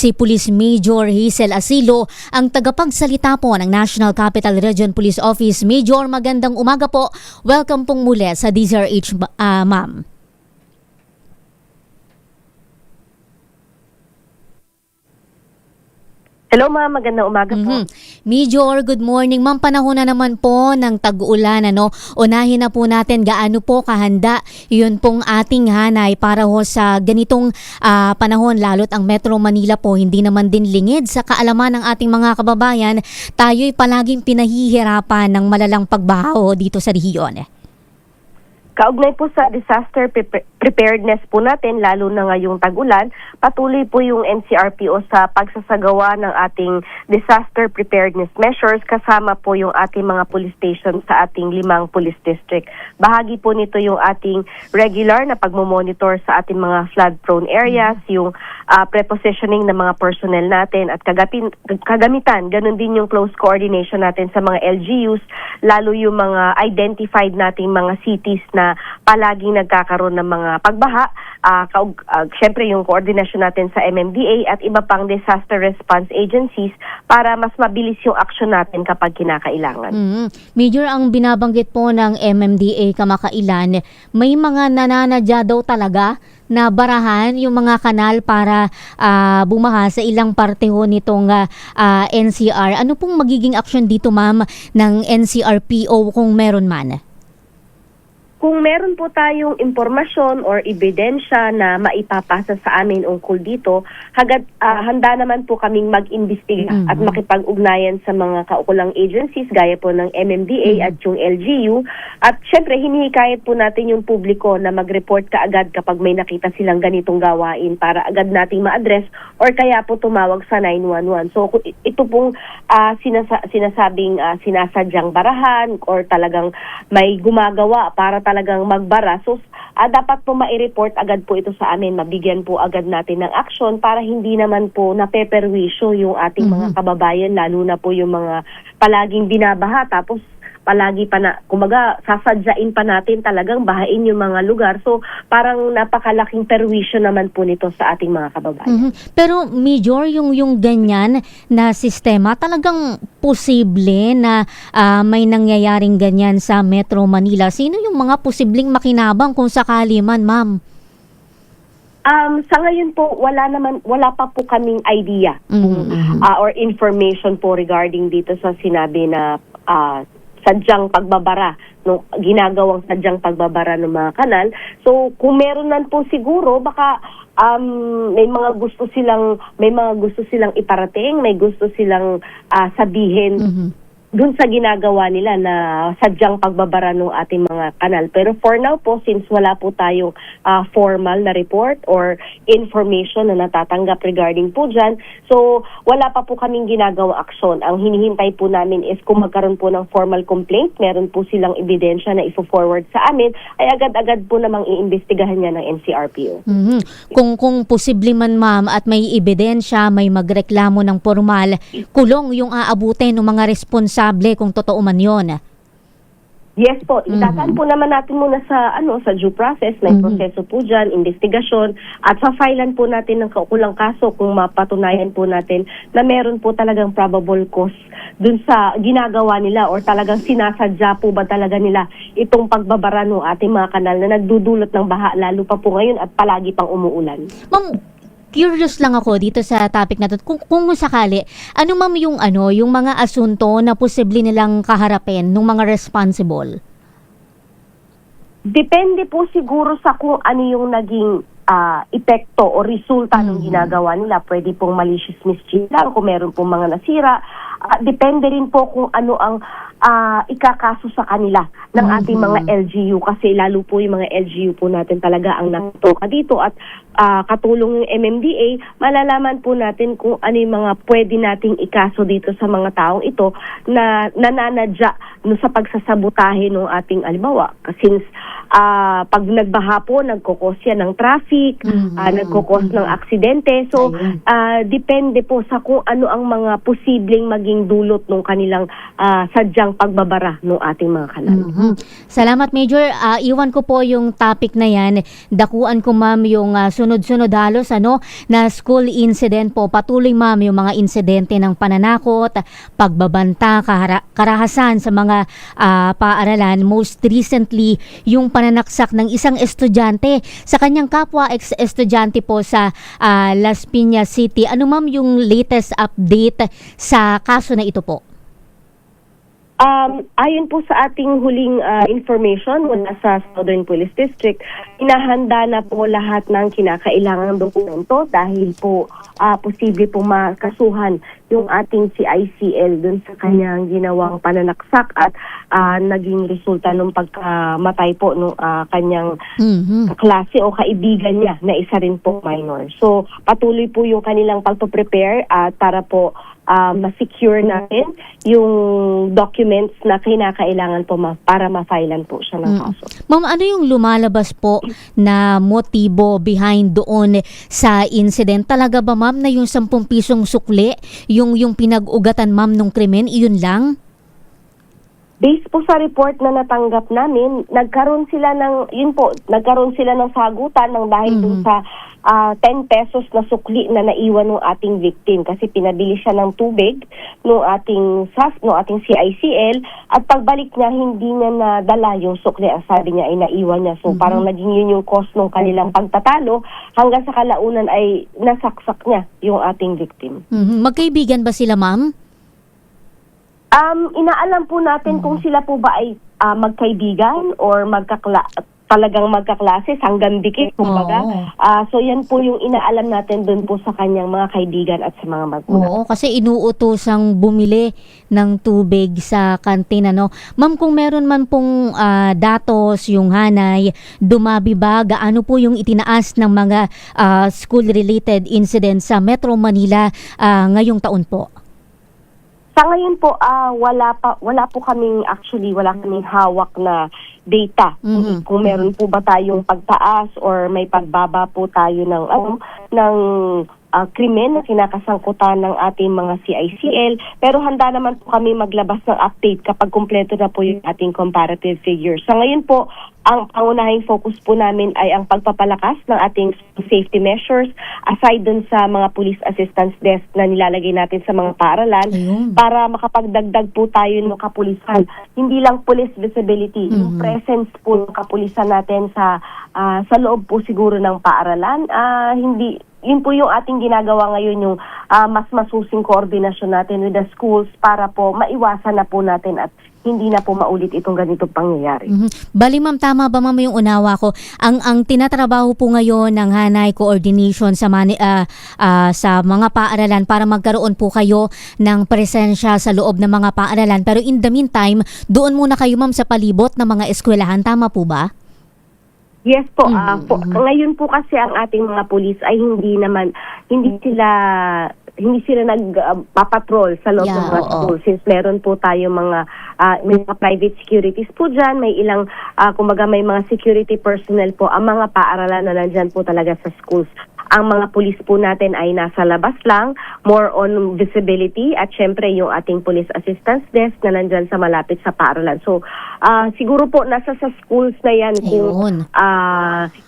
Si Police Major Hazel Asilo, ang tagapagsalita po ng National Capital Region Police Office. Major, magandang umaga po. Welcome pong muli sa DZRH, ma'am. Hello ma'am, magandang umaga po. Major, good morning. Ma'am, panahon na naman po ng tag-ulan. Unahin na po natin gaano po kahanda yun pong ating hanay para ho sa ganitong panahon, lalo't ang Metro Manila po hindi naman din lingid sa kaalaman ng ating mga kababayan. Tayo'y palaging pinahihirapan ng malalang pagbaha dito sa rehiyon. Kaugnay po sa disaster preparedness po natin, lalo na ngayong tag-ulan, patuloy po yung NCRPO sa pagsasagawa ng ating disaster preparedness measures kasama po yung ating mga police station sa ating 5 police district. Bahagi po nito yung ating regular na pagmomonitor sa ating mga flood-prone areas, yung prepositioning ng mga personnel natin at kagamitan. Ganun din yung close coordination natin sa mga LGUs, lalo yung mga identified nating mga cities na palaging nagkakaroon ng mga pagbaha. Siyempre yung koordinasyon natin sa MMDA at iba pang disaster response agencies para mas mabilis yung action natin kapag kinakailangan. Major, ang binabanggit po ng MMDA kamakailan, may mga nananadya daw talaga na barahan yung mga kanal para bumaha sa ilang parte ho nitong NCR. Ano pong magiging action dito, ma'am, ng NCRPO kung meron man? Kung meron po tayong impormasyon or ebidensya na maipapasa sa amin ungkol dito, handa naman po kaming mag-imbestiga at makipag-ugnayan sa mga kaukulang agencies gaya po ng MMDA at yung LGU. At syempre, hinihikayat po natin yung publiko na mag-report kaagad kapag may nakita silang ganitong gawain para agad nating ma-address or kaya po tumawag sa 911. So ito pong sinasabing sinasadyang barahan or talagang may gumagawa para talagang magbara. So, dapat po mai-report agad po ito sa amin. Mabigyan po agad natin ng action para hindi naman po napeperwisyo yung ating mga kababayan, lalo na po yung mga palaging binabaha. Tapos, palagi pa na, kumaga, sasadyain pa natin talagang bahain yung mga lugar. So, parang napakalaking perwisyo naman po nito sa ating mga kababayan. Pero, Major, yung ganyan na sistema, talagang posible na may nangyayaring ganyan sa Metro Manila. Sino yung mga posibleng makinabang kung sakali man, ma'am? Sa ngayon po, wala pa po kaming idea or information po regarding dito sa sinabi na sadyang pagbabara, ginagawang sadyang pagbabara ng mga kanal. So, kung meron nan po siguro, baka may mga gusto silang iparating, may gusto silang sabihin dun sa ginagawa nila na sadyang pagbabara ng ating mga kanal. Pero for now po, since wala po tayong formal na report or information na natatanggap regarding po dyan, so wala pa po kaming ginagawang aksyon. Ang hinihintay po namin is kung magkaroon po ng formal complaint, meron po silang ebidensya na ifo-forward sa amin, ay agad-agad po namang iimbestigahan niya ng NCRPO. Kung posible man, ma'am, at may ebidensya, may magreklamo ng formal, kulong yung aabutin ng mga responsable kung totoo man yon. Yes po, itataan po naman natin muna sa due process, may proseso po dyan, investigasyon, at sa-filean po natin ng kaukulang kaso kung mapatunayan po natin na meron po talagang probable cause dun sa ginagawa nila or talagang sinasadya po ba talaga nila itong pagbabara ng ating mga kanal na nagdudulot ng baha, lalo pa po ngayon at palagi pang umuulan. Ma'am, curious lang ako dito sa topic na to. Kung sakali, ano ma'am yung mga asunto na posible nilang kaharapin ng mga responsible? Depende po siguro sa kung ano yung naging epekto o resulta ng ginagawa nila. Pwede pong malicious mischief lang kung meron pong mga nasira. Depende rin po kung ano ang ikakaso sa kanila ng ating mga LGU, kasi lalo po yung mga LGU po natin talaga ang natutuka dito at katulong ng MMDA, malalaman po natin kung ano yung mga pwede nating ikaso dito sa mga taong ito na nananadya sa pagsasabotahe ng ating alibawa. Since pag nagbaha po, nagkukos yan ng traffic, nagkukos ng aksidente. So, depende po sa kung ano ang mga posibleng maging dulot ng kanilang sadyang pagbabara ng ating mga kanal. Salamat, Major. Iwan ko po yung topic na yan. Dakuan ko, ma'am, yung sunod-sunod halos na school incident po. Patuloy, ma'am, yung mga insidente ng pananakot, pagbabanta, karahasan sa mga paaralan. Most recently, yung pananaksak ng isang estudyante sa kanyang kapwa ex-estudyante po sa Las Piñas City. Ano, ma'am, yung latest update sa kaso na ito po? Ayon po sa ating huling information mula sa Southern Police District, hinahanda na po lahat ng kinakailangang dokumento dahil po posible po makasuhan yung ating CICL dun sa kanyang ginawang pananaksak at naging resulta ng pagkamatay po ng kanyang kaklase o kaibigan niya na isa rin po minor. So patuloy po yung kanilang pagpo-prepare para po ma-secure natin yung documents na kinakailangan po para ma-filean po siya ng kaso. Ma'am, ano yung lumalabas po na motibo behind doon sa incident? Talaga ba, ma'am, na yung 10 pisong sukli, yung pinag-ugatan, ma'am, nung krimen, iyon lang? Based po sa report na natanggap namin, nagkaroon sila ng sagutan ng dahil dun sa 10 pesos na sukli na naiwan ng ating victim kasi pinabili siya ng tubig ng ating CICL at pagbalik niya hindi niya nadala yung sukli, ang sabi niya ay naiwan niya. So parang naging yun yung cause ng kanilang pagtatalo hanggang sa kalaunan ay nasaksak niya yung ating victim. Magkaibigan ba sila, ma'am? Inaalam po natin kung sila po ba ay magkaibigan or talagang magkaklase, hanggang dikit, kumbaga. So yan po yung inaalam natin doon po sa kanyang mga kaibigan at sa mga magulang. Oo, kasi inuutosang bumili ng tubig sa kantin, Ma'am, kung meron man pong datos yung hanay, dumabi ba? Gaano po yung itinaas ng mga school-related incidents sa Metro Manila ngayong taon po? Sa ngayon po, wala po kaming hawak na data. Kung meron po ba tayong pagtaas or may pagbaba po tayo ng krimen na kinakasangkutan ng ating mga CICL. Pero handa naman po kami maglabas ng update kapag kumpleto na po yung ating comparative figures. Sa ngayon po, ang pangunahing focus po namin ay ang pagpapalakas ng ating safety measures aside dun sa mga police assistance desk na nilalagay natin sa mga paaralan para makapagdagdag po tayo ng kapulisan. Hindi lang police visibility, yung presence po ng kapulisan natin sa loob po siguro ng paaralan. Yun po yung ating ginagawa ngayon, yung mas masusing koordinasyon natin with the schools para po maiwasan na po natin at hindi na po maulit itong ganitong pangyayari. Bali, ma'am, tama ba, ma'am, yung unawa ko? Ang tinatrabaho po ngayon ng Hanay Coordination sa mga paaralan para magkaroon po kayo ng presensya sa loob ng mga paaralan. Pero in the meantime, doon muna kayo, ma'am, sa palibot ng mga eskwelahan. Tama po ba? Yes po. Ngayon po kasi ang ating mga pulis ay hindi sila nagpapatrol sa loob ng mga school since meron po tayo may mga private securities po dyan, may ilang may mga security personnel po ang mga paaralan na nandyan po talaga sa schools. Ang mga pulis po natin ay nasa labas lang, more on visibility at syempre yung ating police assistance desk na nandyan sa malapit sa paaralan. So siguro po nasa sa schools na yan kung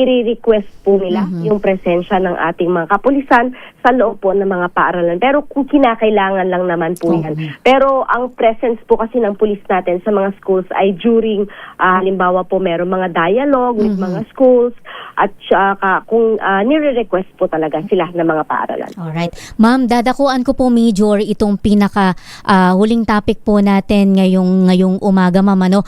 i-request po nila yung presensya ng ating mga kapulisan sa loob po ng mga paaralan. Pero kung kinakailangan lang naman po yan. Pero ang presence po kasi ng pulis natin sa mga schools ay during, halimbawa po meron mga dialogue with mga schools at kung nire-request po talaga sila ng mga paaralan. Alright. Ma'am, dadakuan ko po, Major, itong pinaka huling topic po natin ngayong umaga, ma'am,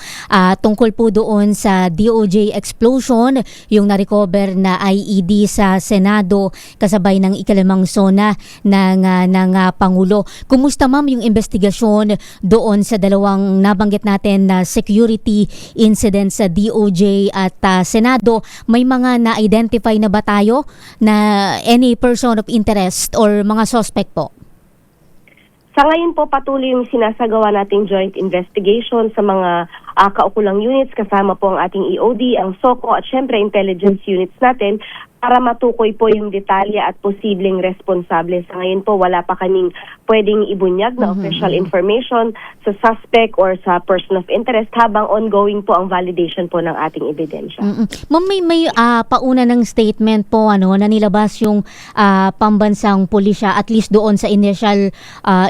tungkol po doon sa DOJ explosion, yung na-recover na IED sa Senado kasabay ng ikalimang sona ng Pangulo. Kumusta, ma'am, yung investigasyon doon sa dalawang nabanggit natin na security incidents sa DOJ at Senado? May mga na-identify na ba tayo na any person of interest or mga suspect po? Sa ngayon po, patuloy yung sinasagawa nating joint investigation sa mga kaukulang units, kasama po ang ating EOD, ang SOCO at syempre intelligence units natin para matukoy po yung detalye at posibleng responsable. Sa ngayon po, wala pa kaming pwedeng ibunyag na official information sa suspect or sa person of interest habang ongoing po ang validation po ng ating ebidensya. Ma'am, may pauna ng statement po na nilabas yung pambansang pulisya, at least doon sa initial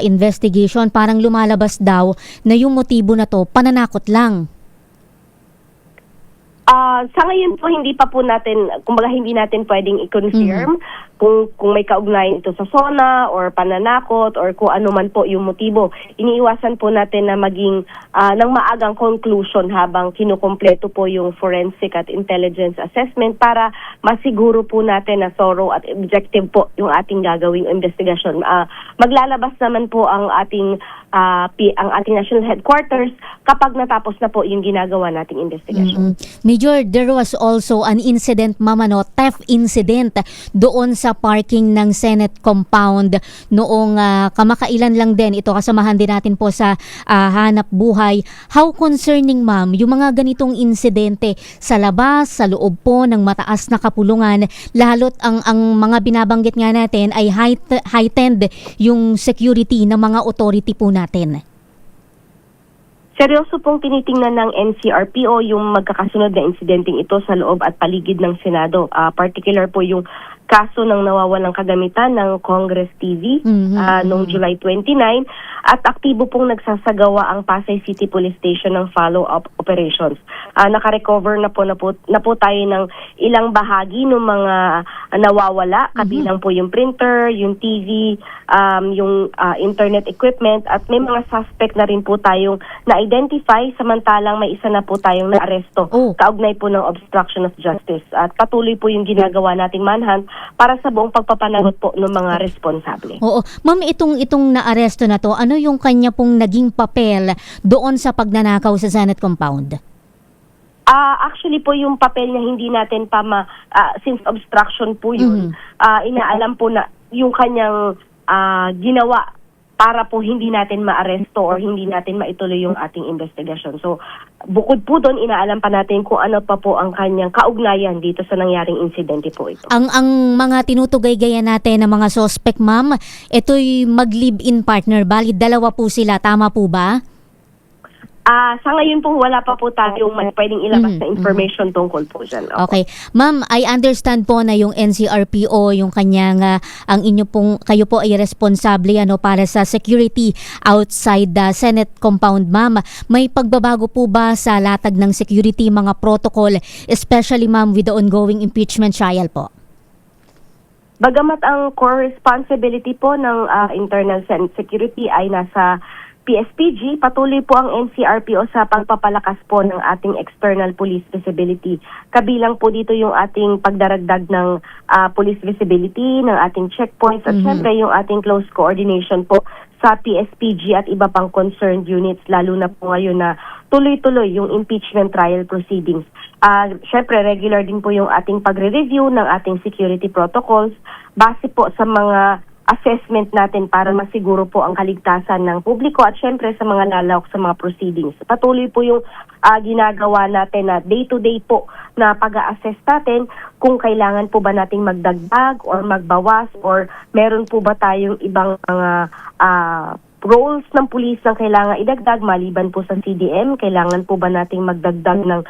investigation, parang lumalabas daw na yung motibo na to pananakot lang. Sa ngayon po, hindi pa po natin, kumbaga hindi natin pwedeng i-confirm kung may kaugnayan ito sa SONA or pananakot or kung ano man po yung motibo. Iniiwasan po natin na maging ng maagang conclusion habang kinukumpleto po yung forensic at intelligence assessment para masiguro po natin na thorough at objective po yung ating gagawing investigasyon. Maglalabas naman po ang ating national headquarters kapag natapos na po yung ginagawa nating investigation. Major, there was also an incident, ma'am, theft incident doon sa parking ng Senate compound noong kamakailan lang din. Ito, kasamahan din natin po sa Hanap Buhay. How concerning, ma'am, yung mga ganitong insidente sa labas, sa loob po ng mataas na kapulungan, lalo't ang mga binabanggit nga natin ay heightened yung security ng mga authority po natin. Seryoso pong tinitingnan ng NCRPO yung magkakasunod na insidenteng ito sa loob at paligid ng Senado. Particular po yung kaso ng nawawalang kagamitan ng Congress TV noong July 29 at aktibo pong nagsasagawa ang Pasay City Police Station ng follow-up operations. Naka-recover na po tayo ng ilang bahagi ng mga nawawala, kabilang po yung printer, yung TV, yung internet equipment, at may mga suspect na rin po tayong na-identify, samantalang may isa na po tayong na-aresto kaugnay po ng obstruction of justice. At patuloy po yung ginagawa nating manhunt para sa buong pagpapanagot po ng mga responsable. Oo. Ma'am, itong na-aresto na to, ano yung kanya pong naging papel doon sa pagnanakaw sa Senate compound? Actually po yung papel niya hindi natin pa since obstruction po yun, inaalam po na yung kanyang ginawa para po hindi natin maaresto or hindi natin maituloy yung ating investigasyon. So, bukod po doon, inaalam pa natin kung ano pa po ang kanyang kaugnayan dito sa nangyaring insidente po ito. Ang mga tinutugay-gaya natin ng mga suspect, ma'am, ito'y mag-live-in partner. Bali, dalawa po sila. Tama po ba? Sa ngayon po, wala pa po tayong pwedeng ilabas na information tungkol po dyan. Okay. Ma'am, I understand po na yung NCRPO, yung kanyang, kayo po ay responsable para sa security outside the Senate compound, ma'am. May pagbabago po ba sa latag ng security, mga protocol, especially, ma'am, with the ongoing impeachment trial po? Bagamat ang core responsibility po ng internal security ay nasa PSPG, patuloy po ang NCRPO sa pagpapalakas po ng ating external police visibility. Kabilang po dito yung ating pagdaragdag ng police visibility, ng ating checkpoints, at syempre yung ating close coordination po sa PSPG at iba pang concerned units, lalo na po ngayon na tuloy-tuloy yung impeachment trial proceedings. Syempre, regular din po yung ating pagre-review ng ating security protocols base po sa mga assessment natin para masiguro po ang kaligtasan ng publiko at syempre sa mga lalawak sa mga proceedings. Patuloy po yung ginagawa natin na day-to-day po na pag-a-assess natin kung kailangan po ba nating magdagdag or magbawas or meron po ba tayong ibang mga roles ng pulis na kailangan idagdag maliban po sa CDM, kailangan po ba nating magdagdag ng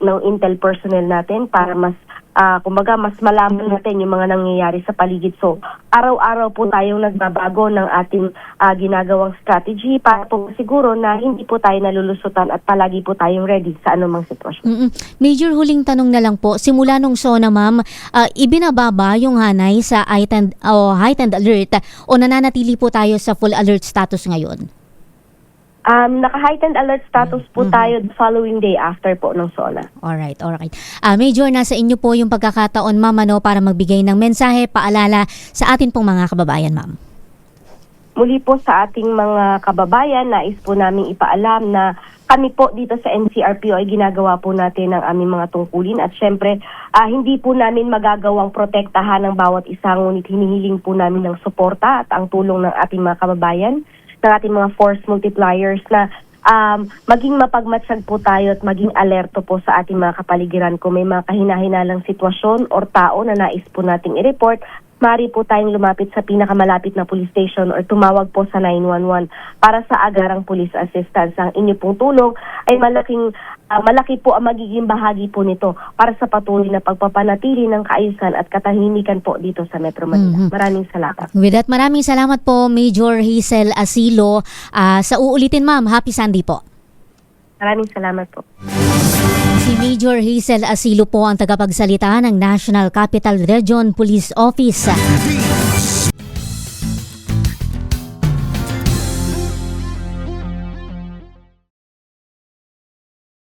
ng intel personnel natin para mas kumbaga mas malaman natin yung mga nangyayari sa paligid. So, araw-araw po tayong nagbabago ng ating ginagawang strategy para po siguro na hindi po tayo nalulusutan at palagi po tayong ready sa anumang sitwasyon. Major, huling tanong na lang po. Simula nung SONA, ma'am, ibinababa yung hanay sa heightened alert o nananatili po tayo sa full alert status ngayon? Naka-heightened alert status po tayo the following day after po ng SONA. Alright. Major, nasa inyo po yung pagkakataon, ma'am, para magbigay ng mensahe, paalala sa atin pong mga kababayan, ma'am. Muli po sa ating mga kababayan, nais po namin ipaalam na kami po dito sa NCRPO ay ginagawa po natin ang aming mga tungkulin at syempre hindi po namin magagawang protektahan ng bawat isa, ngunit hinihiling po namin ng suporta at ang tulong ng ating mga kababayan, ng ating mga force multipliers na maging mapagmatsyag po tayo at maging alerto po sa ating mga kapaligiran. Kung may mga kahinahinalang sitwasyon or tao na nais po nating i-report, maaari po tayong lumapit sa pinakamalapit na police station or tumawag po sa 911 para sa agarang police assistance. Ang inyo pong tulong ay malaki po ang magiging bahagi po nito para sa patuloy na pagpapanatili ng kaayusan at katahimikan po dito sa Metro Manila. Maraming salamat. With that, maraming salamat po, Major Hazel Asilo. Sa uulitin, ma'am, happy Sunday po. Maraming salamat po. Si Major Hazel Asilo po ang tagapagsalita ng National Capital Region Police Office.